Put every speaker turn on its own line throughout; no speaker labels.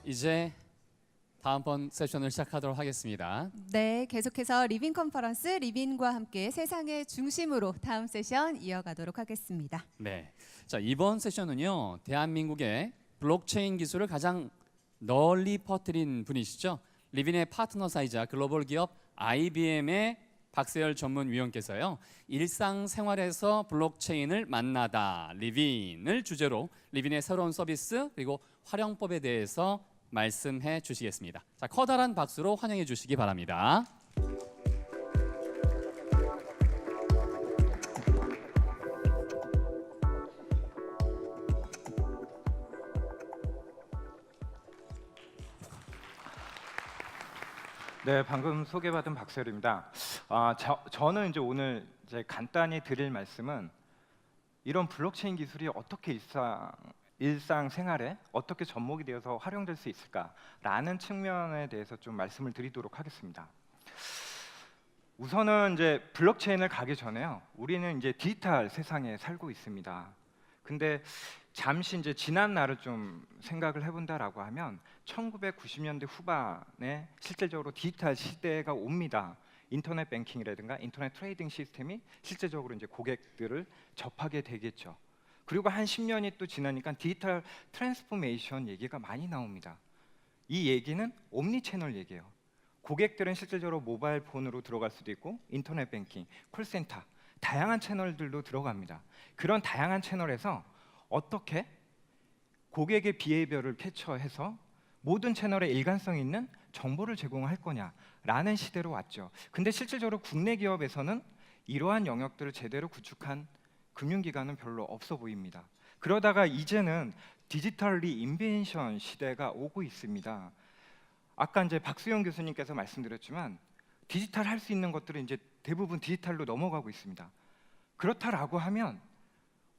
이제 다음번 세션을 시작하도록 하겠습니다.
네, 계속해서 리빈 컨퍼런스 리빈과 함께 세상의 중심으로 다음 세션 이어가도록 하겠습니다.
네, 자 이번 세션은요, 대한민국의 블록체인 기술을 가장 널리 퍼뜨린 분이시죠. 리빈의 파트너사이자 글로벌 기업 IBM의 박세열 전문위원께서요, 일상생활에서 블록체인을 만나다 리빈을 주제로 리빈의 새로운 서비스 그리고 활용법에 대해서 말씀해 주시겠습니다. 자, 커다란 박수로 환영해 주시기 바랍니다.
네, 방금 소개받은 박세열입니다. 저는 이제 오늘 간단히 드릴 말씀은 이런 블록체인 기술이 어떻게 일상생활에 어떻게 접목이 되어서 활용될 수 있을까라는 측면에 대해서 좀 말씀을 드리도록 하겠습니다. 우선은 이제 블록체인을 가기 전에요, 우리는 이제 디지털 세상에 살고 있습니다. 근데 잠시 이제 지난 날을 좀 생각을 해본다라고 하면 1990년대 후반에 실질적으로 디지털 시대가 옵니다. 인터넷 뱅킹이라든가 인터넷 트레이딩 시스템이 실제적으로 이제 고객들을 접하게 되겠죠. 그리고 한 10년이 또 지나니까 디지털 트랜스포메이션 얘기가 많이 나옵니다. 이 얘기는 옴니 채널 얘기예요. 고객들은 실질적으로 모바일 폰으로 들어갈 수도 있고 인터넷 뱅킹, 콜센터, 다양한 채널들로 들어갑니다. 그런 다양한 채널에서 어떻게 고객의 비헤이비어를 캡처해서 모든 채널에 일관성 있는 정보를 제공할 거냐라는 시대로 왔죠. 근데 실질적으로 국내 기업에서는 이러한 영역들을 제대로 구축한 금융기관은 별로 없어 보입니다. 그러다가 이제는 디지털 리인벤션 시대가 오고 있습니다. 아까 이제 박수영 교수님께서 말씀드렸지만 디지털 할 수 있는 것들은 이제 대부분 디지털로 넘어가고 있습니다. 그렇다라고 하면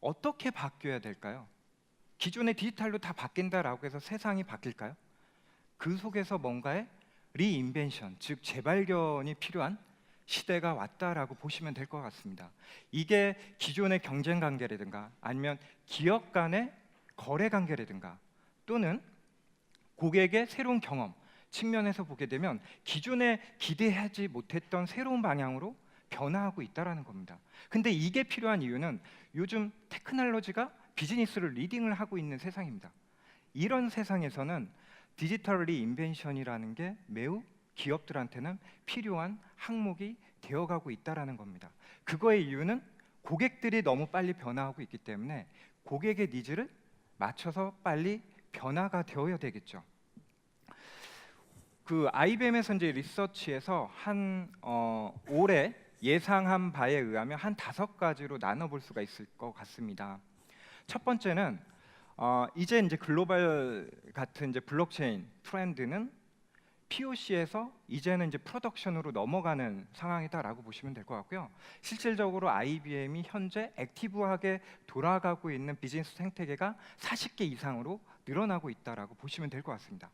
어떻게 바뀌어야 될까요? 기존의 디지털로 다 바뀐다라고 해서 세상이 바뀔까요? 그 속에서 뭔가의 리인벤션, 즉 재발견이 필요한 시대가 왔다라고 보시면 될 것 같습니다. 이게 기존의 경쟁 관계라든가 아니면 기업 간의 거래 관계라든가 또는 고객의 새로운 경험 측면에서 보게 되면 기존에 기대하지 못했던 새로운 방향으로 변화하고 있다는 겁니다. 근데 이게 필요한 이유는 요즘 테크놀로지가 비즈니스를 리딩을 하고 있는 세상입니다. 이런 세상에서는 디지털 리인벤션이라는 게 매우 기업들한테는 필요한 항목이 되어가고 있다는 겁니다. 그거의 이유는 고객들이 너무 빨리 변화하고 있기 때문에 고객의 니즈를 맞춰서 빨리 변화가 되어야 되겠죠. 그 IBM에서 이제 리서치에서 올해 예상한 바에 의하면 한 5가지로 나눠볼 수가 있을 것 같습니다. 첫 번째는 이제 글로벌 같은 이제 블록체인 트렌드는 POC에서 이제는 이제 프로덕션으로 넘어가는 상황이다라고 보시면 될 것 같고요. 실질적으로 IBM이 현재 액티브하게 돌아가고 있는 비즈니스 생태계가 40개 이상으로 늘어나고 있다라고 보시면 될 것 같습니다.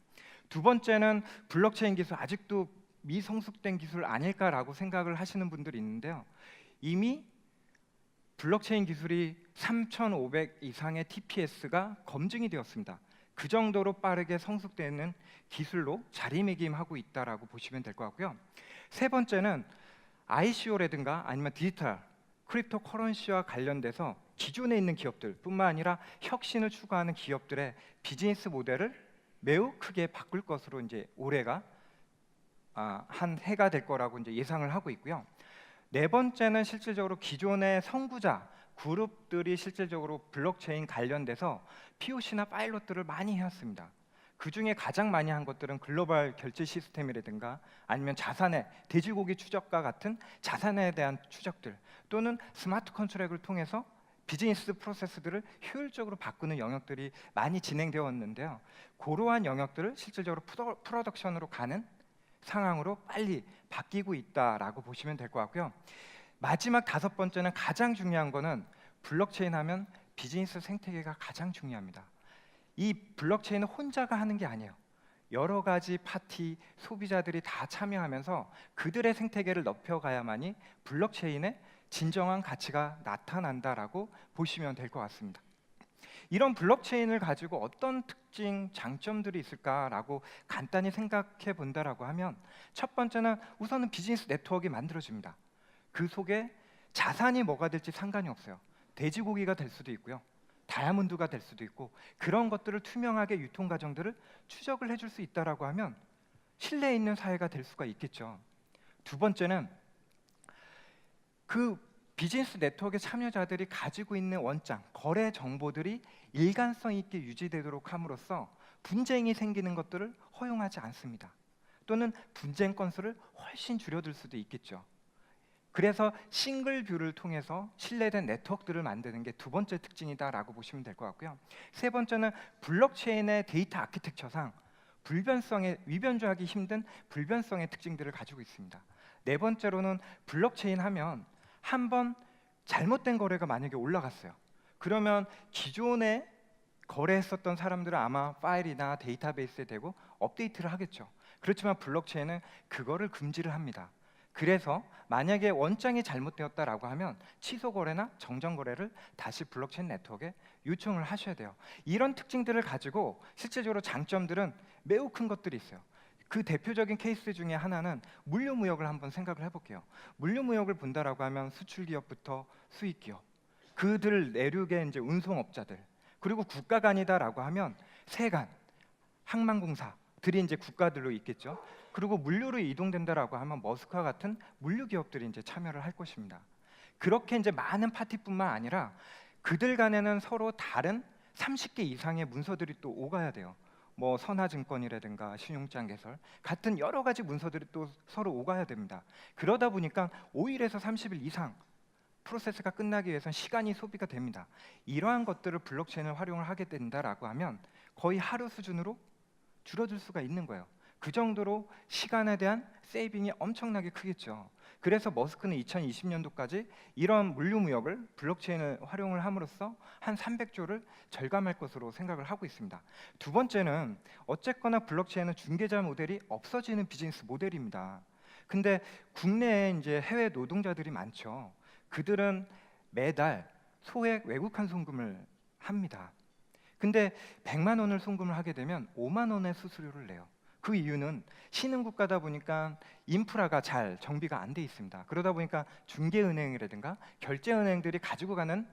두 번째는 블록체인 기술 아직도 미성숙된 기술 아닐까라고 생각을 하시는 분들이 있는데요. 이미 블록체인 기술이 3,500 이상의 TPS가 검증이 되었습니다. 그 정도로 빠르게 성숙되는 기술로 자리매김하고 있다라고 보시면 될 것 같고요. 세 번째는 ICO라든가 아니면 디지털 크립토 커런시와 관련돼서 기존에 있는 기업들 뿐만 아니라 혁신을 추구하는 기업들의 비즈니스 모델을 매우 크게 바꿀 것으로 이제 올해가 한 해가 될 거라고 이제 예상을 하고 있고요. 네 번째는 실질적으로 기존의 선구자 그룹들이 실질적으로 블록체인 관련돼서 POC나 파일럿들을 많이 해왔습니다. 그 중에 가장 많이 한 것들은 글로벌 결제 시스템이라든가 아니면 자산의 돼지고기 추적과 같은 자산에 대한 추적들 또는 스마트 컨트랙을 통해서 비즈니스 프로세스들을 효율적으로 바꾸는 영역들이 많이 진행되어 왔는데요. 그러한 영역들을 실질적으로 프로덕션으로 가는 상황으로 빨리 바뀌고 있다라고 보시면 될 것 같고요. 마지막 5번째는 가장 중요한 거는 블록체인 하면 비즈니스 생태계가 가장 중요합니다. 이 블록체인은 혼자가 하는 게 아니에요. 여러 가지 파티, 소비자들이 다 참여하면서 그들의 생태계를 넓혀가야만이 블록체인의 진정한 가치가 나타난다라고 보시면 될 것 같습니다. 이런 블록체인을 가지고 어떤 특징, 장점들이 있을까라고 간단히 생각해 본다라고 하면 첫 번째는 우선은 비즈니스 네트워크가 만들어집니다. 그 속에 자산이 뭐가 될지 상관이 없어요. 돼지고기가 될 수도 있고요. 다이아몬드가 될 수도 있고 그런 것들을 투명하게 유통 과정들을 추적을 해줄 수 있다라고 하면 신뢰 있는 사회가 될 수가 있겠죠. 두 번째는 그 비즈니스 네트워크의 참여자들이 가지고 있는 원장, 거래 정보들이 일관성 있게 유지되도록 함으로써 분쟁이 생기는 것들을 허용하지 않습니다. 또는 분쟁 건수를 훨씬 줄여들 수도 있겠죠. 그래서 싱글 뷰를 통해서 신뢰된 네트워크들을 만드는 게 두 번째 특징이다라고 보시면 될 것 같고요. 세 번째는 블록체인의 데이터 아키텍처상 불변성에 위변조하기 힘든 불변성의 특징들을 가지고 있습니다. 네 번째로는 블록체인 하면 한번 잘못된 거래가 만약에 올라갔어요. 그러면 기존에 거래했었던 사람들은 아마 파일이나 데이터베이스에 대고 업데이트를 하겠죠. 그렇지만 블록체인은 그거를 금지를 합니다. 그래서 만약에 원장이 잘못되었다라고 하면 취소 거래나 정정 거래를 다시 블록체인 네트워크에 요청을 하셔야 돼요. 이런 특징들을 가지고 실제적으로 장점들은 매우 큰 것들이 있어요. 그 대표적인 케이스 중에 하나는 물류무역을 한번 생각을 해볼게요. 물류무역을 본다라고 하면 수출 기업부터 수입 기업, 그들 내륙의 이제 운송업자들, 그리고 국가 간이다라고 하면 세관, 항만공사들이 이제 국가들로 있겠죠. 그리고 물류로 이동된다라고 하면 머스크와 같은 물류 기업들이 이제 참여를 할 것입니다. 그렇게 이제 많은 파티뿐만 아니라 그들 간에는 서로 다른 30개 이상의 문서들이 또 오가야 돼요. 뭐 선화증권이라든가 신용장 개설 같은 여러 가지 문서들이 또 서로 오가야 됩니다. 그러다 보니까 5일에서 30일 이상 프로세스가 끝나기 위해서는 시간이 소비가 됩니다. 이러한 것들을 블록체인을 활용을 하게 된다라고 하면 거의 하루 수준으로 줄어들 수가 있는 거예요. 그 정도로 시간에 대한 세이빙이 엄청나게 크겠죠. 그래서 머스크는 2020년도까지 이런 물류무역을 블록체인을 활용을 함으로써 한 300조를 절감할 것으로 생각을 하고 있습니다. 두 번째는 어쨌거나 블록체인은 중개자 모델이 없어지는 비즈니스 모델입니다. 근데 국내에 이제 해외 노동자들이 많죠. 그들은 매달 소액 외국환 송금을 합니다. 근데 100만 원을 송금을 하게 되면 5만 원의 수수료를 내요. 그 이유는 신흥국가다 보니까 인프라가 잘 정비가 안 돼 있습니다. 그러다 보니까 중개은행이라든가 결제은행들이 가지고 가는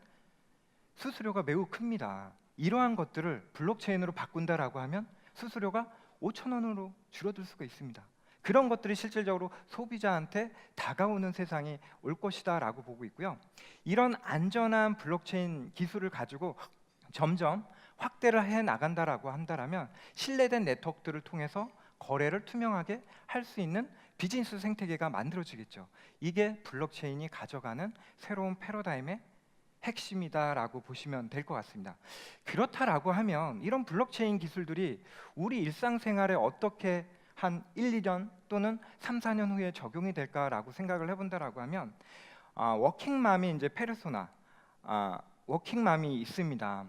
수수료가 매우 큽니다. 이러한 것들을 블록체인으로 바꾼다라고 하면 수수료가 5천 원으로 줄어들 수가 있습니다. 그런 것들이 실질적으로 소비자한테 다가오는 세상이 올 것이다라고 보고 있고요. 이런 안전한 블록체인 기술을 가지고 점점 확대를 해 나간다라고 한다라면 신뢰된 네트워크들을 통해서 거래를 투명하게 할 수 있는 비즈니스 생태계가 만들어지겠죠. 이게 블록체인이 가져가는 새로운 패러다임의 핵심이다라고 보시면 될 것 같습니다. 그렇다라고 하면 이런 블록체인 기술들이 우리 일상생활에 어떻게 한 1, 2년 또는 3, 4년 후에 적용이 될까라고 생각을 해본다라고 하면 워킹맘이 이제 페르소나 워킹맘이 있습니다.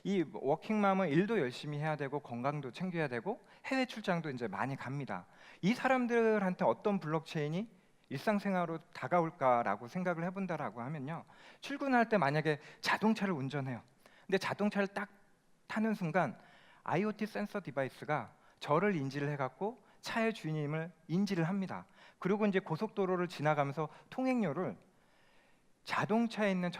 이 워킹맘은 일도 열심히 해야 되고 건강도 챙겨야 되고 해외 출장도 이제 많이 갑니다. 이 사람들한테 어떤 블록체인이 일상생활로 다가올까라고 생각을 해본다라고 하면요. 출근할 때 만약에 자동차를 운전해요. 근데 자동차를 딱 타는 순간 IoT 센서 디바이스가 저를 인지를 해갖고 차의 주인임을 인지를 합니다. 그리고 이제 고속도로를 지나가면서 통행료를 자동차에 있는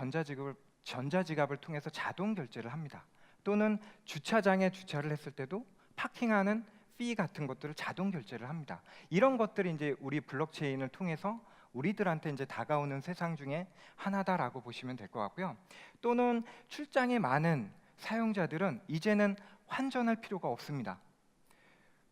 전자지갑을 통해서 자동 결제를 합니다. 또는 주차장에 주차를 했을 때도 파킹하는 피 같은 것들을 자동 결제를 합니다. 이런 것들이 이제 우리 블록체인을 통해서 우리들한테 이제 다가오는 세상 중에 하나다라고 보시면 될 것 같고요. 또는 출장이 많은 사용자들은 이제는 환전할 필요가 없습니다.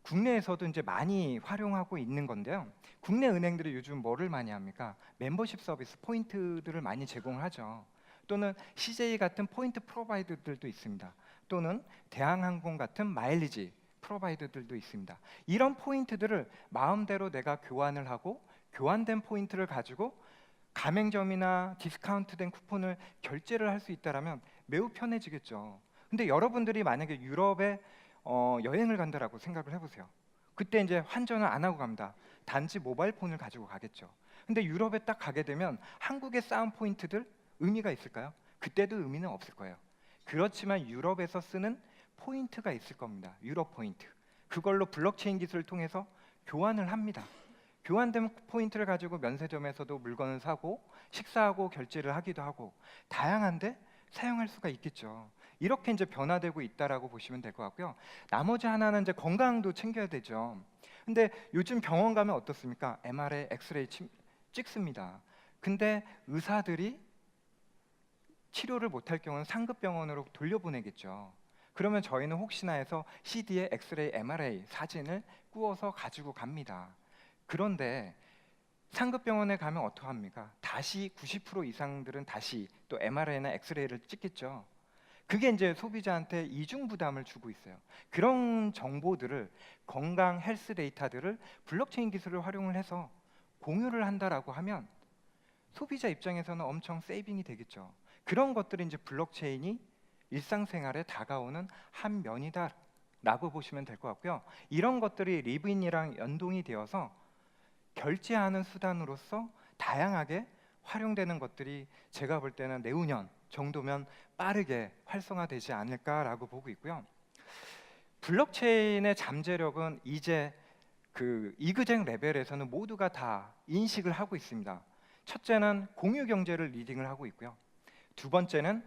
국내에서도 이제 많이 활용하고 있는 건데요. 국내 은행들이 요즘 뭐를 많이 합니까? 멤버십 서비스 포인트들을 많이 제공을 하죠. 또는 CJ 같은 포인트 프로바이더들도 있습니다. 또는 대한항공 같은 마일리지 프로바이더들도 있습니다. 이런 포인트들을 마음대로 내가 교환을 하고 교환된 포인트를 가지고 가맹점이나 디스카운트된 쿠폰을 결제를 할 수 있다라면 매우 편해지겠죠. 근데 여러분들이 만약에 유럽에 여행을 간다라고 생각을 해보세요. 그때 이제 환전을 안 하고 갑니다. 단지 모바일 폰을 가지고 가겠죠. 근데 유럽에 딱 가게 되면 한국에 쌓은 포인트들 의미가 있을까요? 그때도 의미는 없을 거예요. 그렇지만 유럽에서 쓰는 포인트가 있을 겁니다. 유럽 포인트. 그걸로 블록체인 기술을 통해서 교환을 합니다. 교환된 포인트를 가지고 면세점에서도 물건을 사고 식사하고 결제를 하기도 하고 다양한데 사용할 수가 있겠죠. 이렇게 이제 변화되고 있다라고 보시면 될 것 같고요. 나머지 하나는 이제 건강도 챙겨야 되죠. 근데 요즘 병원 가면 어떻습니까? MRI, 엑스레이 찍습니다. 근데 의사들이 치료를 못할 경우는 상급 병원으로 돌려보내겠죠. 그러면 저희는 혹시나 해서 CD에 엑스레이, MRI 사진을 구워서 가지고 갑니다. 그런데 상급 병원에 가면 어떡합니까? 다시 90% 이상들은 다시 또 MRI나 엑스레이를 찍겠죠. 그게 이제 소비자한테 이중 부담을 주고 있어요. 그런 정보들을 건강 헬스 데이터들을 블록체인 기술을 활용을 해서 공유를 한다라고 하면 소비자 입장에서는 엄청 세이빙이 되겠죠. 그런 것들이 이제 블록체인이 일상생활에 다가오는 한 면이다라고 보시면 될 것 같고요. 이런 것들이 리브인이랑 연동이 되어서 결제하는 수단으로서 다양하게 활용되는 것들이 제가 볼 때는 내후년 정도면 빠르게 활성화되지 않을까라고 보고 있고요. 블록체인의 잠재력은 이제 그 이그쟁 레벨에서는 모두가 다 인식을 하고 있습니다. 첫째는 공유 경제를 리딩을 하고 있고요. 두 번째는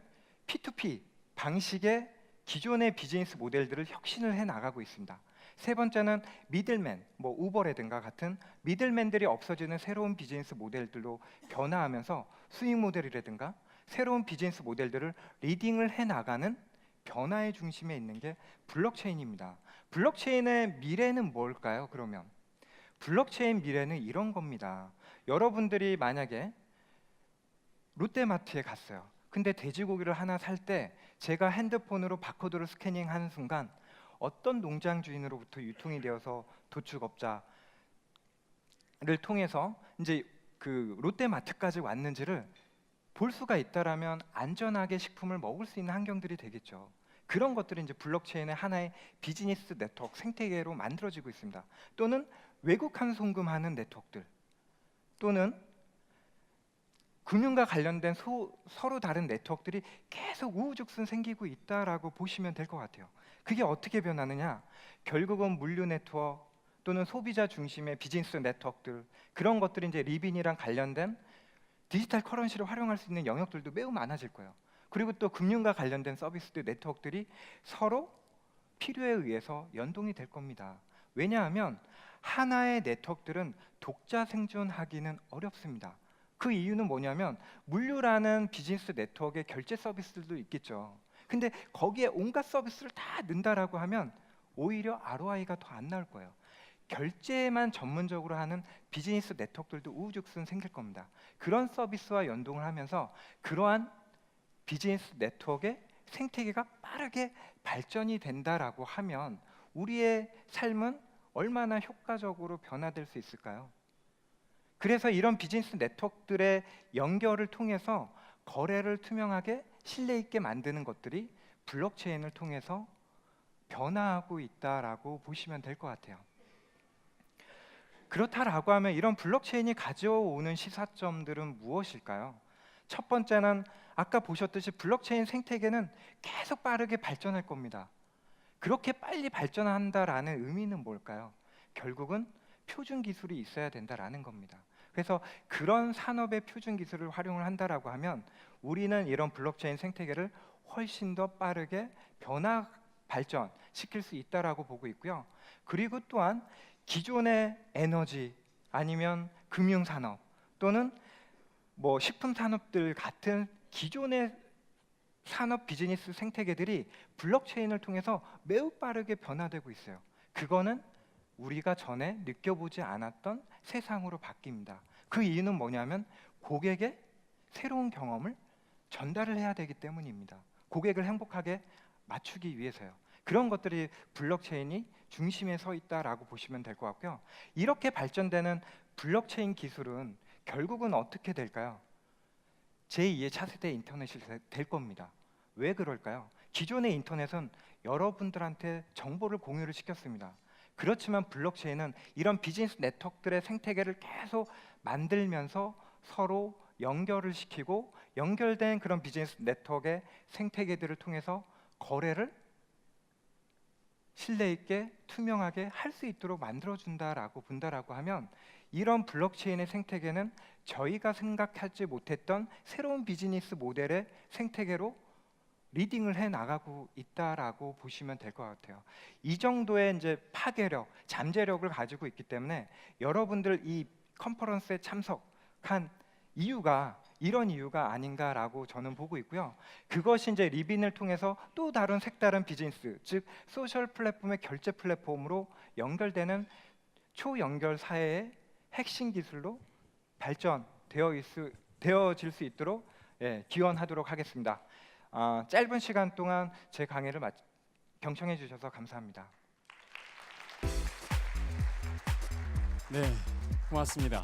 P2P 방식의 기존의 비즈니스 모델들을 혁신을 해 나가고 있습니다. 세 번째는 미들맨, 뭐 우버라든가 같은 미들맨들이 없어지는 새로운 비즈니스 모델들로 변화하면서 수익 모델이라든가 새로운 비즈니스 모델들을 리딩을 해 나가는 변화의 중심에 있는 게 블록체인입니다. 블록체인의 미래는 뭘까요? 그러면 블록체인 미래는 이런 겁니다. 여러분들이 만약에 롯데마트에 갔어요. 근데 돼지고기를 하나 살 때 제가 핸드폰으로 바코드를 스캐닝하는 순간 어떤 농장 주인으로부터 유통이 되어서 도축업자를 통해서 이제 그 롯데마트까지 왔는지를 볼 수가 있다라면 안전하게 식품을 먹을 수 있는 환경들이 되겠죠. 그런 것들이 이제 블록체인의 하나의 비즈니스 네트워크 생태계로 만들어지고 있습니다. 또는 외국한 송금하는 네트워크들, 또는 금융과 관련된 서로 다른 네트워크들이 계속 우후죽순 생기고 있다라고 보시면 될 것 같아요. 그게 어떻게 변하느냐? 결국은 물류 네트워크 또는 소비자 중심의 비즈니스 네트워크들, 그런 것들이 이제 리빈이랑 관련된 디지털 커런시를 활용할 수 있는 영역들도 매우 많아질 거예요. 그리고 또 금융과 관련된 서비스들 네트워크들이 서로 필요에 의해서 연동이 될 겁니다. 왜냐하면 하나의 네트워크들은 독자 생존하기는 어렵습니다. 그 이유는 뭐냐면 물류라는 비즈니스 네트워크의 결제 서비스들도 있겠죠. 근데 거기에 온갖 서비스를 다 넣는다라고 하면 오히려 ROI가 더 안 나올 거예요. 결제만 전문적으로 하는 비즈니스 네트워크들도 우후죽순 생길 겁니다. 그런 서비스와 연동을 하면서 그러한 비즈니스 네트워크의 생태계가 빠르게 발전이 된다라고 하면 우리의 삶은 얼마나 효과적으로 변화될 수 있을까요? 그래서 이런 비즈니스 네트워크들의 연결을 통해서 거래를 투명하게 신뢰 있게 만드는 것들이 블록체인을 통해서 변화하고 있다라고 보시면 될 것 같아요. 그렇다라고 하면 이런 블록체인이 가져오는 시사점들은 무엇일까요? 첫 번째는 아까 보셨듯이 블록체인 생태계는 계속 빠르게 발전할 겁니다. 그렇게 빨리 발전한다라는 의미는 뭘까요? 결국은 표준 기술이 있어야 된다라는 겁니다. 그래서 그런 산업의 표준 기술을 활용을 한다라고 하면 우리는 이런 블록체인 생태계를 훨씬 더 빠르게 변화 발전시킬 수 있다라고 보고 있고요. 그리고 또한 기존의 에너지 아니면 금융 산업 또는 뭐 식품 산업들 같은 기존의 산업 비즈니스 생태계들이 블록체인을 통해서 매우 빠르게 변화되고 있어요. 그거는 우리가 전에 느껴보지 않았던 세상으로 바뀝니다. 그 이유는 뭐냐면 고객의 새로운 경험을 전달을 해야 되기 때문입니다. 고객을 행복하게 맞추기 위해서요. 그런 것들이 블록체인이 중심에 서 있다라고 보시면 될 것 같고요. 이렇게 발전되는 블록체인 기술은 결국은 어떻게 될까요? 제2의 차세대 인터넷이 될 겁니다. 왜 그럴까요? 기존의 인터넷은 여러분들한테 정보를 공유를 시켰습니다. 그렇지만 블록체인은 이런 비즈니스 네트워크들의 생태계를 계속 만들면서 서로 연결을 시키고 연결된 그런 비즈니스 네트워크의 생태계들을 통해서 거래를 신뢰 있게 투명하게 할 수 있도록 만들어준다라고 본다라고 하면 이런 블록체인의 생태계는 저희가 생각하지 못했던 새로운 비즈니스 모델의 생태계로 리딩을 해 나가고 있다라고 보시면 될 것 같아요. 이 정도의 이제 파괴력, 잠재력을 가지고 있기 때문에 여러분들 이 컨퍼런스에 참석한 이유가 이런 이유가 아닌가라고 저는 보고 있고요. 그것이 이제 리빈을 통해서 또 다른 색다른 비즈니스, 즉 소셜 플랫폼의 결제 플랫폼으로 연결되는 초연결 사회의 핵심 기술로 발전되어질 수 있도록 기원하도록 하겠습니다. 짧은 시간 동안 제 강의를 경청해 주셔서 감사합니다.
네, 고맙습니다.